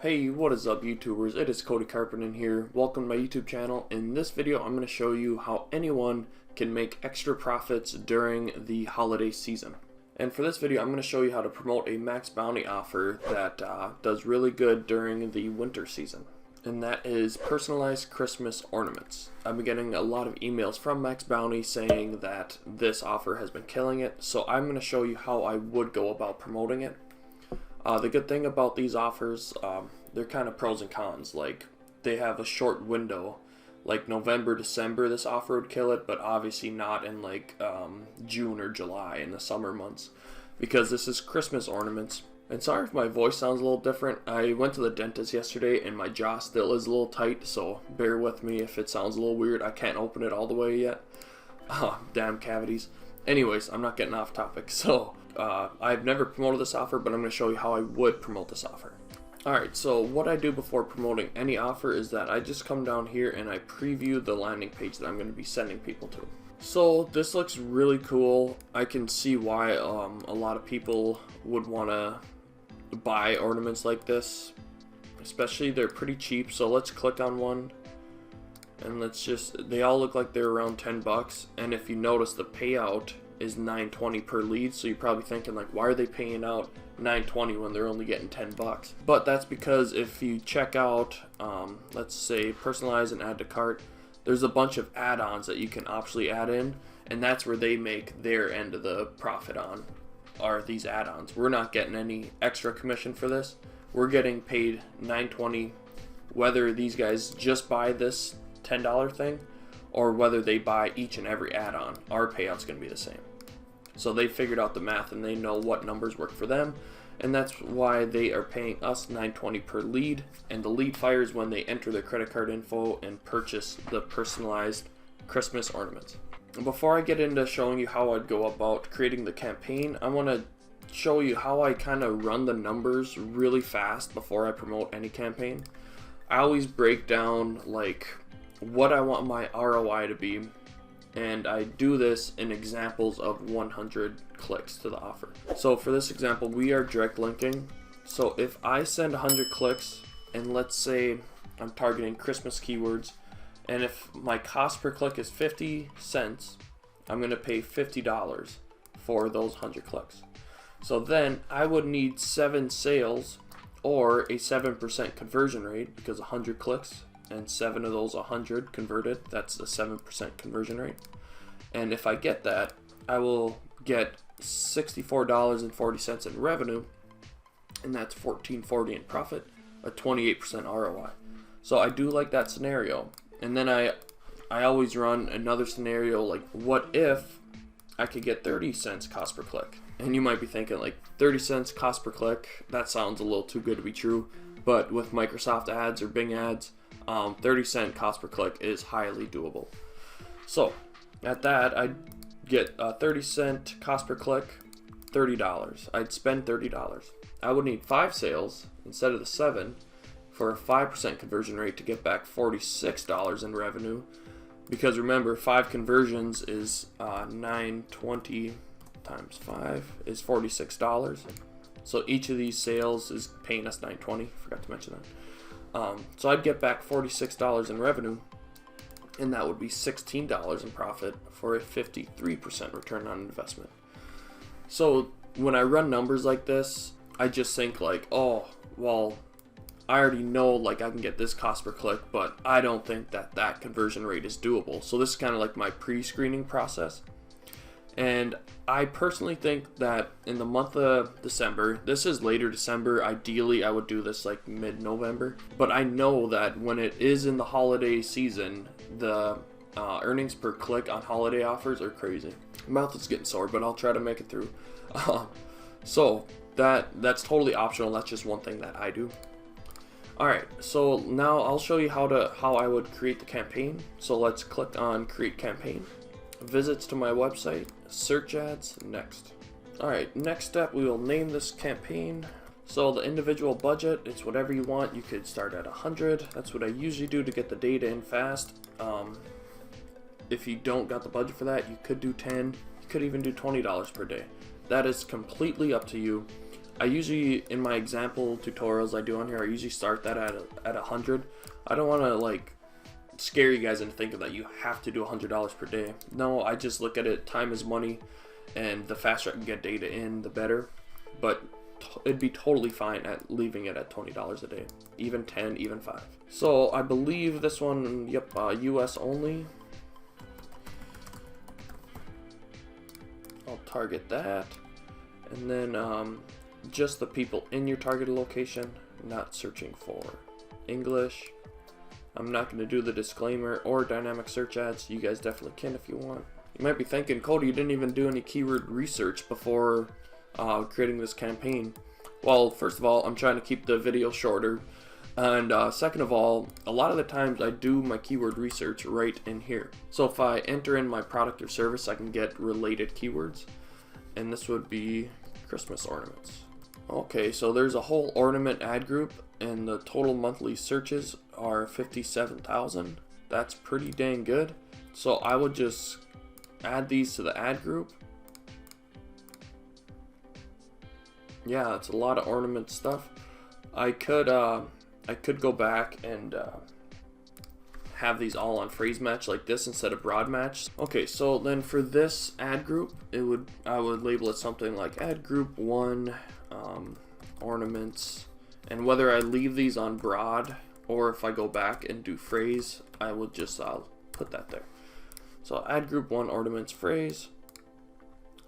Hey, what is up YouTubers? It is Cody Carpenter here. Welcome to my YouTube channel. In this video, I'm going to show you how anyone can make extra profits during the holiday season. And for this video, I'm going to show you how to promote a max bounty offer that does really good during the winter season. And that is personalized Christmas ornaments. I've been getting a lot of emails from Max Bounty saying that this offer has been killing it. So I'm going to show you how I would go about promoting it. The good thing about these offers, they're kind of pros and cons. Like, they have a short window. Like November, December, this offer would kill it, but obviously not in like June or July in the summer months, because this is Christmas ornaments. And sorry if my voice sounds a little different. I went to the dentist yesterday and my jaw still is a little tight, so bear with me if it sounds a little weird. I can't open it all the way yet. Damn cavities. Anyways, I'm not getting off topic. So I've never promoted this offer, but I'm going to show you how I would promote this offer. Alright, so what I do before promoting any offer is that I just come down here and I preview the landing page that I'm going to be sending people to. So this looks really cool. I can see why a lot of people would want to buy ornaments like this. Especially they're pretty cheap, so let's click on one. And they all look like they're around 10 bucks. And if you notice, the payout is $9.20 per lead. So you're probably thinking, like, why are they paying out $9.20 when they're only getting 10 bucks? But that's because if you check out, let's say, personalize and add to cart, there's a bunch of add-ons that you can optionally add in. And that's where they make their end of the profit on, are these add-ons. We're not getting any extra commission for this. We're getting paid $9.20 whether these guys just buy this $10 thing or whether they buy each and every add-on. Our payout's going to be the same. So they figured out the math and they know what numbers work for them, and that's why they are paying us $9.20 per lead. And the lead fires when they enter their credit card info and purchase the personalized Christmas ornaments. And before I get into showing you how I'd go about creating the campaign, I want to show you how I kind of run the numbers really fast before I promote any campaign. I always break down like what I want my ROI to be, and I do this in examples of 100 clicks to the offer. So for this example, we are direct linking. So if I send 100 clicks, and let's say I'm targeting Christmas keywords, and if my cost per click is 50 cents, I'm going to pay $50 for those 100 clicks. So then I would need 7 sales or a 7% conversion rate, because 100 clicks and 7 of those 100 converted, that's a 7% conversion rate. And if I get that, I will get $64.40 in revenue, and that's $14.40 in profit, a 28% ROI. So I do like that scenario. And then I always run another scenario, like, what if I could get 30 cents cost per click? And you might be thinking, like, 30 cents cost per click, that sounds a little too good to be true. But with Microsoft ads or Bing ads, 30-cent cost per click is highly doable. So at that, I'd get a 30-cent cost per click, $30. I'd spend $30. I would need 5 sales instead of the 7 for a 5% conversion rate to get back $46 in revenue. Because remember, 5 conversions is $9.20 times 5 is $46. So each of these sales is paying us $9.20. Forgot to mention that. So I'd get back $46 in revenue, and that would be $16 in profit for a 53% return on investment. So when I run numbers like this, I just think like, oh, well, I already know like I can get this cost per click, but I don't think that conversion rate is doable. So this is kind of like my pre-screening process. And I personally think that in the month of December, this is later December, ideally I would do this like mid-November, but I know that when it is in the holiday season, the earnings per click on holiday offers are crazy. My mouth is getting sore, but I'll try to make it through. So that's totally optional. That's just one thing that I do. Alright, so now I'll show you how I would create the campaign. So let's click on create campaign. Visits to my website, search ads, next. Alright, next step, we will name this campaign. So the individual budget, it's whatever you want. You could start at 100. That's what I usually do to get the data in fast. If you don't got the budget for that, you could do 10. You could even do $20 per day. That is completely up to you. I usually, in my example tutorials I do on here, I usually start that at 100. I don't want to like scare you guys into thinking that you have to do $100 per day. No, I just look at it, time is money, and the faster I can get data in, the better. But it'd be totally fine at leaving it at $20 a day, even 10, even 5. So I believe this one, yep, US only. I'll target that, and then just the people in your targeted location, not searching for English. I'm not going to do the disclaimer or dynamic search ads. You guys definitely can if you want. You might be thinking, Cody, you didn't even do any keyword research before creating this campaign. Well, first of all, I'm trying to keep the video shorter, and second of all, a lot of the times I do my keyword research right in here. So if I enter in my product or service, I can get related keywords, and this would be Christmas ornaments. Okay, so there's a whole ornament ad group, and the total monthly searches are 57,000. That's pretty dang good. So I would just add these to the ad group. Yeah, it's a lot of ornament stuff. I could go back and have these all on phrase match like this instead of broad match. Okay, so then for this ad group, I would label it something like ad group 1 ornaments, and whether I leave these on broad or if I go back and do phrase, I would just put that there. So ad group 1 ornaments phrase.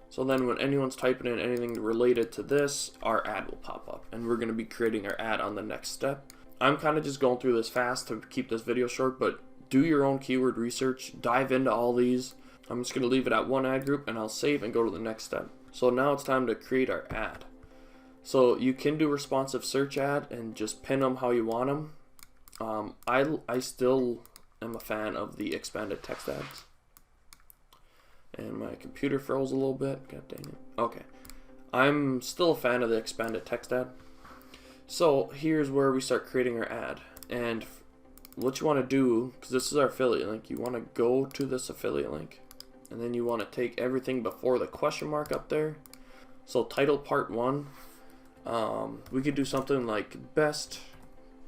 So then when anyone's typing in anything related to this, our ad will pop up, and we're going to be creating our ad on the next step. I'm kind of just going through this fast to keep this video short, but do your own keyword research, dive into all these. I'm just going to leave it at one ad group, and I'll save and go to the next step. So now it's time to create our ad. So you can do responsive search ad and just pin them how you want them. I still am a fan of the expanded text ads. And my computer froze a little bit. God dang it. Okay. I'm still a fan of the expanded text ad. So here's where we start creating our ad. And what you want to do, because this is our affiliate link, you want to go to this affiliate link. And then you want to take everything before the question mark up there. So title part 1. We could do something like best,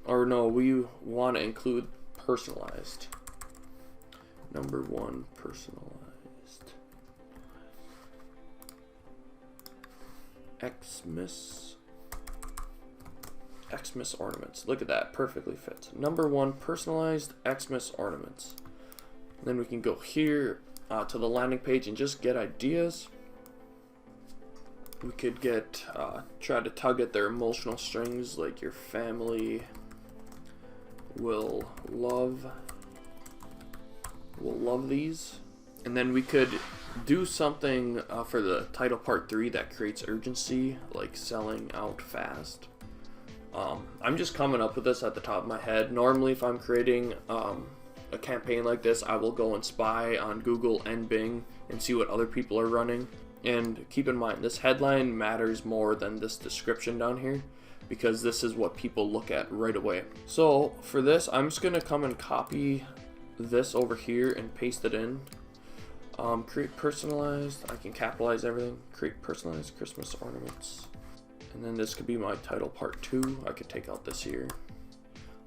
or no, we want to include personalized. Number 1, personalized. Xmas ornaments. Look at that, perfectly fits. Number 1, personalized Xmas ornaments. Then we can go here to the landing page and just get ideas. We could get try to tug at their emotional strings, like your family will love these. And then we could do something for the title part 3 that creates urgency, like selling out fast. I'm just coming up with this at the top of my head. Normally if I'm creating a campaign like this, I will go and spy on Google and Bing and see what other people are running. And keep in mind, this headline matters more than this description down here, because this is what people look at right away. So for this, I'm just gonna come and copy this over here and paste it in. Create personalized, I can capitalize everything. Create personalized Christmas ornaments. And then this could be my title part 2. I could take out this here.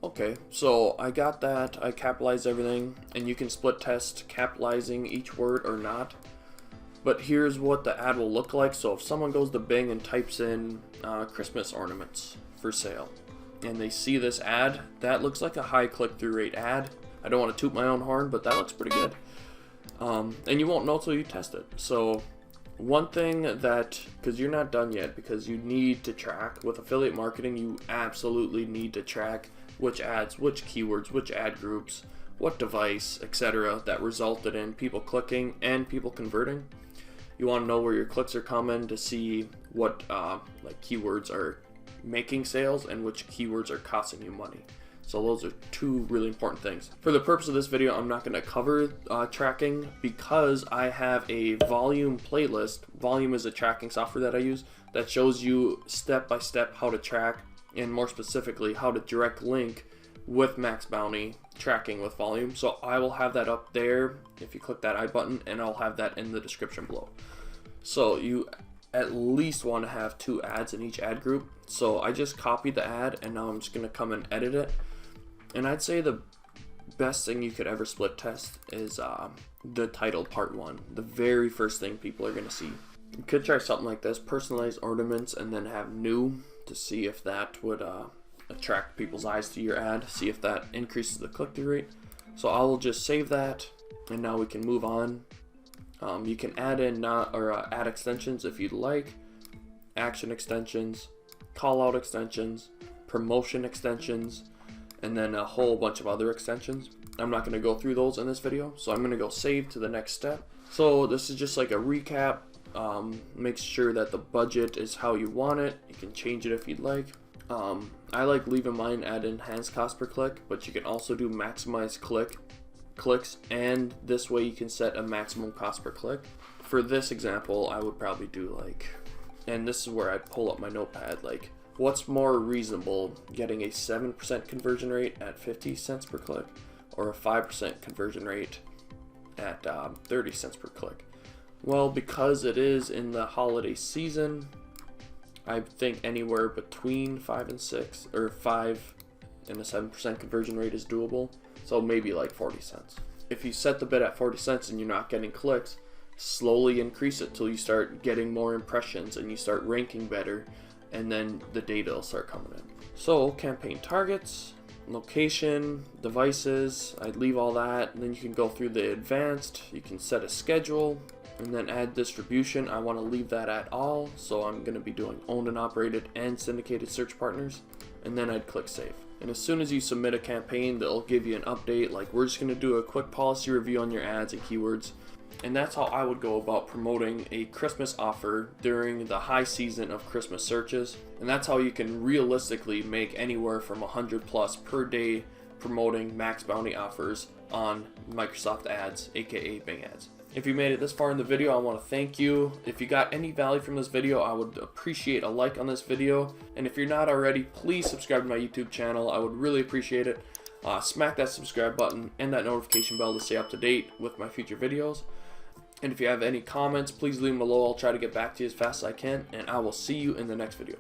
Okay, so I got that, I capitalized everything, and you can split test capitalizing each word or not. But here's what the ad will look like. So if someone goes to Bing and types in Christmas ornaments for sale, and they see this ad, that looks like a high click-through rate ad. I don't want to toot my own horn, but that looks pretty good. And you won't know till you test it. So one thing that, because you're not done yet, because you need to track with affiliate marketing, you absolutely need to track which ads, which keywords, which ad groups, what device, etc. that resulted in people clicking and people converting. You want to know where your clicks are coming to see what like keywords are making sales and which keywords are costing you money. So those are 2 really important things. For the purpose of this video, I'm not going to cover tracking because I have a volume playlist. Volume is a tracking software that I use that shows you step by step how to track, and more specifically how to direct link with max bounty tracking with volume. So I will have that up there if you click that I button, and I'll have that in the description below. So you at least want to have 2 ads in each ad group. So I just copied the ad and now I'm just going to come and edit it. And I'd say the best thing you could ever split test is the title part 1, the very first thing people are going to see. You could try something like this, personalized ornaments, and then have new, to see if that would attract people's eyes to your ad, see if that increases the click-through rate. So I will just save that, and now we can move on. You can add in add extensions if you'd like, action extensions, call out extensions, promotion extensions, and then a whole bunch of other extensions. I'm not going to go through those in this video, so I'm going to go save to the next step. So this is just like a recap. Make sure that the budget is how you want it. You can change it if you'd like. I like leaving mine at enhanced cost per click, but you can also do maximize clicks, and this way you can set a maximum cost per click. For this example, I would probably do like, and this is where I'd pull up my notepad, like what's more reasonable, getting a 7% conversion rate at 50 cents per click or a 5% conversion rate at 30 cents per click. Well, because it is in the holiday season, I think anywhere between 5 and 6, or 5 and a 7% conversion rate is doable. So maybe like 40 cents. If you set the bid at 40 cents and you're not getting clicks, slowly increase it till you start getting more impressions and you start ranking better, and then the data will start coming in. So campaign targets, location, devices, I'd leave all that, and then you can go through the advanced, you can set a schedule, and then add distribution. I want to leave that at all, so I'm going to be doing owned and operated and syndicated search partners, and then I'd click save. And as soon as you submit a campaign, they'll give you an update, like we're just going to do a quick policy review on your ads and keywords. And that's how I would go about promoting a Christmas offer during the high season of Christmas searches. And that's how you can realistically make anywhere from 100 plus per day promoting max bounty offers on Microsoft Ads, aka Bing Ads. If you made it this far in the video, I want to thank you. If you got any value from this video, I would appreciate a like on this video. And if you're not already, please subscribe to my YouTube channel. I would really appreciate it. Smack that subscribe button and that notification bell to stay up to date with my future videos. And if you have any comments, please leave them below. I'll try to get back to you as fast as I can, and I will see you in the next video.